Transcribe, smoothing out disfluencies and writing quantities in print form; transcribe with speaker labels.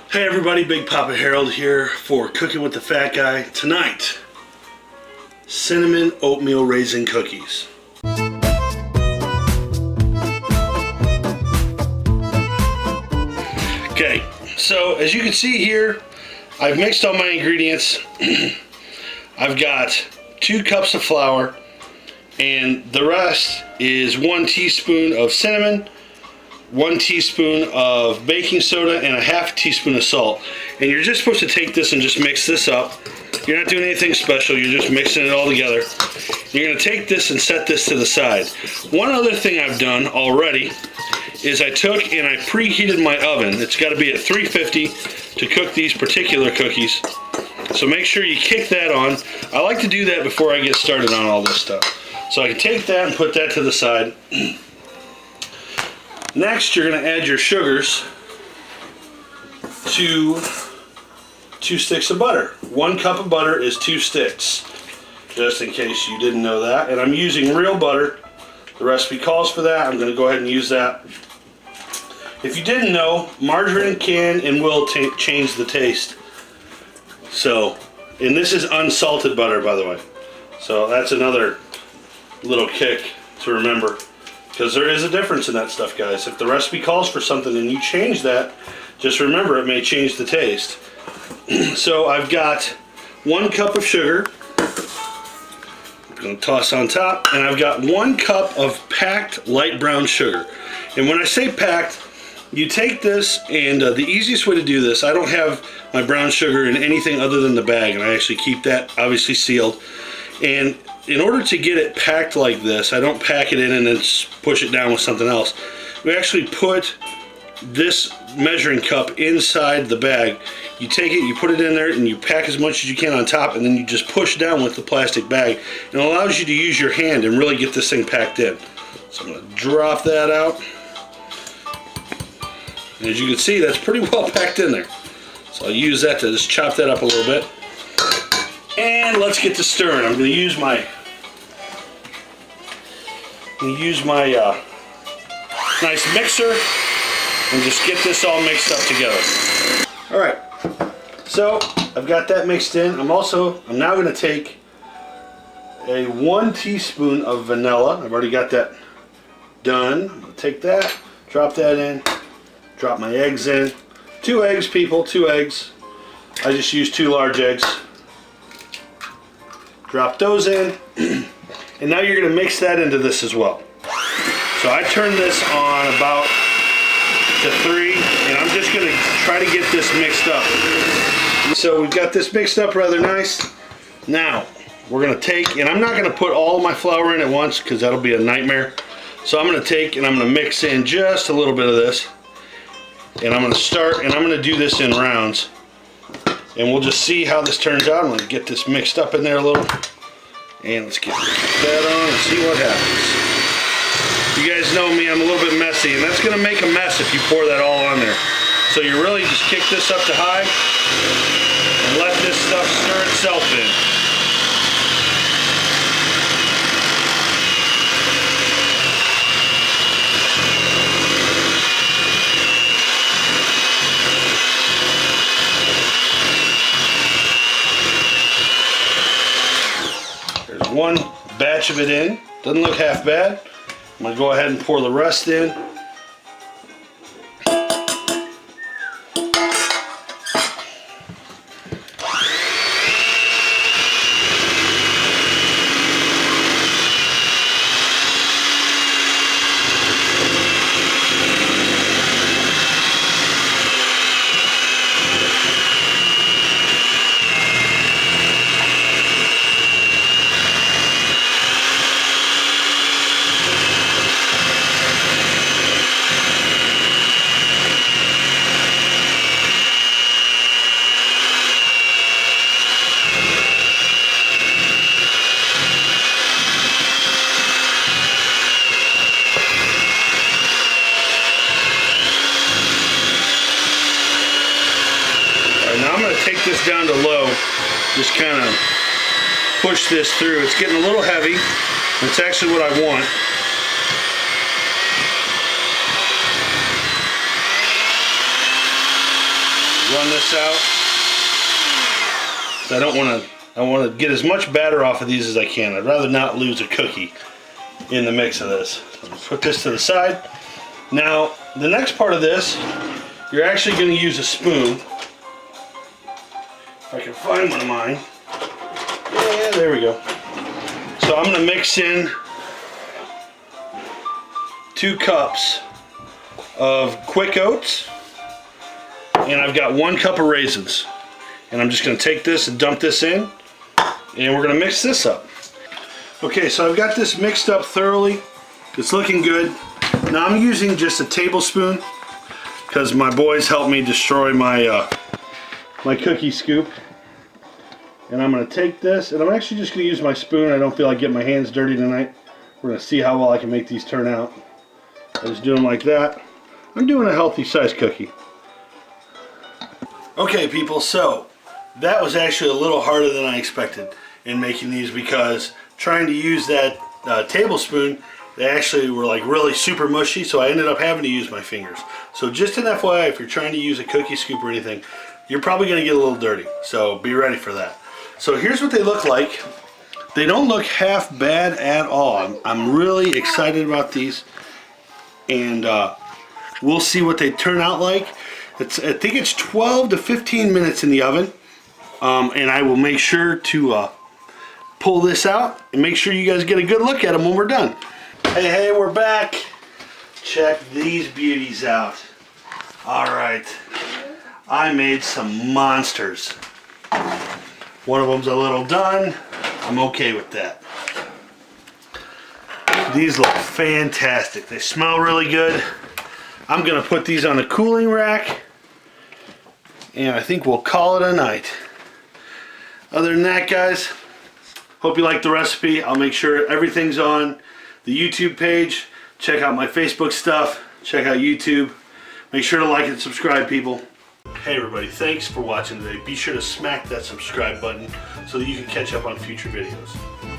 Speaker 1: Hey everybody, Big Poppa Harold here for Cooking with the Fat Guy. Tonight, cinnamon oatmeal raisin cookies. Okay, so as you can see here, I've mixed all my ingredients. I've got 2 cups of flour, and the rest is 1 teaspoon of cinnamon, 1 teaspoon of baking soda, and a half teaspoon of salt. And you're just supposed to take this and just mix this up. You're not doing anything special, you're just mixing it all together. You're going to take this and set this to the side. One other thing I've done already is I took and I preheated my oven. It's got to be at 350 to cook these particular cookies. So make sure you kick that on. I like to do that before I get started on all this stuff. So I can take that and put that to the side. Next, you're going to add your sugars to 2 sticks of butter. 1 cup of butter is 2 sticks, just in case you didn't know that. And I'm using real butter. The recipe calls for that. I'm going to go ahead and use that. If you didn't know, margarine can and will change the taste. So, and this is unsalted butter, by the way. So that's another little kick to remember. Because there is a difference in that stuff, guys. If the recipe calls for something and you change that, just remember it may change the taste. So I've got 1 cup of sugar. I'm going to toss on top. And I've got 1 cup of packed light brown sugar. And when I say packed, you take this, and the easiest way to do this, I don't have my brown sugar in anything other than the bag, and I actually keep that obviously sealed. And in order to get it packed like this, I don't pack it in and then push it down with something else. We actually put this measuring cup inside the bag. You take it, you put it in there, and you pack as much as you can on top, and then you just push down with the plastic bag. And it allows you to use your hand and really get this thing packed in. So I'm going to drop that out. And as you can see, that's pretty well packed in there. So I'll use that to just chop that up a little bit. And let's get to stirring. I'm going to use my nice mixer and just get this all mixed up together. All right, so I've got that mixed in. I'm now going to take a 1 teaspoon of vanilla. I've already got that done. I'm going to take that, drop that in, drop my eggs in. 2 eggs, people, 2 eggs. I just used 2 large eggs. Drop those in, and now you're going to mix that into this as well. So I turn this on about to 3, and I'm just going to try to get this mixed up. So we've got this mixed up rather nice. Now we're going to take, and I'm not going to put all of my flour in at once because that'll be a nightmare. So I'm going to take and I'm going to mix in just a little bit of this, and I'm going to start, and I'm going to do this in rounds. And we'll just see how this turns out. I'm going to get this mixed up in there a little. And let's get that on and see what happens. You guys know me, I'm a little bit messy, and that's going to make a mess if you pour that all on there. So you really just kick this up to high and let this stuff stir itself in. There's 1 batch of it in. Doesn't look half bad. I'm going to go ahead and pour the rest in. Take this down to low, just kind of push this through. It's getting a little heavy. That's actually what I want. run this out. I want to get as much batter off of these as I can. I'd rather not lose a cookie in the mix of this. So put this to the side. Now, the next part of this, you're actually going to use a spoon. If I can find one of mine. Yeah, there we go. So I'm going to mix in 2 cups of quick oats, and I've got 1 cup of raisins. And I'm just going to take this and dump this in, and we're going to mix this up. Okay, so I've got this mixed up thoroughly. It's looking good. Now I'm using just a tablespoon because my boys helped me destroy my my cookie scoop. And I'm going to take this, and I'm actually just going to use my spoon. I don't feel like getting my hands dirty tonight. We're going to see how well I can make these turn out. I just do them like that. I'm doing a healthy size cookie. Okay people, so that was actually a little harder than I expected in making these, because trying to use that tablespoon, they actually were like really super mushy, so I ended up having to use my fingers. So just an FYI, if you're trying to use a cookie scoop or anything, you're probably going to get a little dirty, so be ready for that. So here's what they look like. They don't look half bad at all. I'm really excited about these, and we'll see what they turn out like. I think it's 12 to 15 minutes in the oven, and I will make sure to pull this out and make sure you guys get a good look at them when we're done. Hey, we're back. Check these beauties out. Alright, I made some monsters. One of them's a little done. I'm okay with that. These look fantastic. They smell really good. I'm going to put these on a cooling rack, and I think we'll call it a night. Other than that, guys, hope you like the recipe. I'll make sure everything's on the YouTube page. Check out my Facebook stuff. Check out YouTube. Make sure to like and subscribe, people. Hey everybody, thanks for watching today. Be sure to smack that subscribe button so that you can catch up on future videos.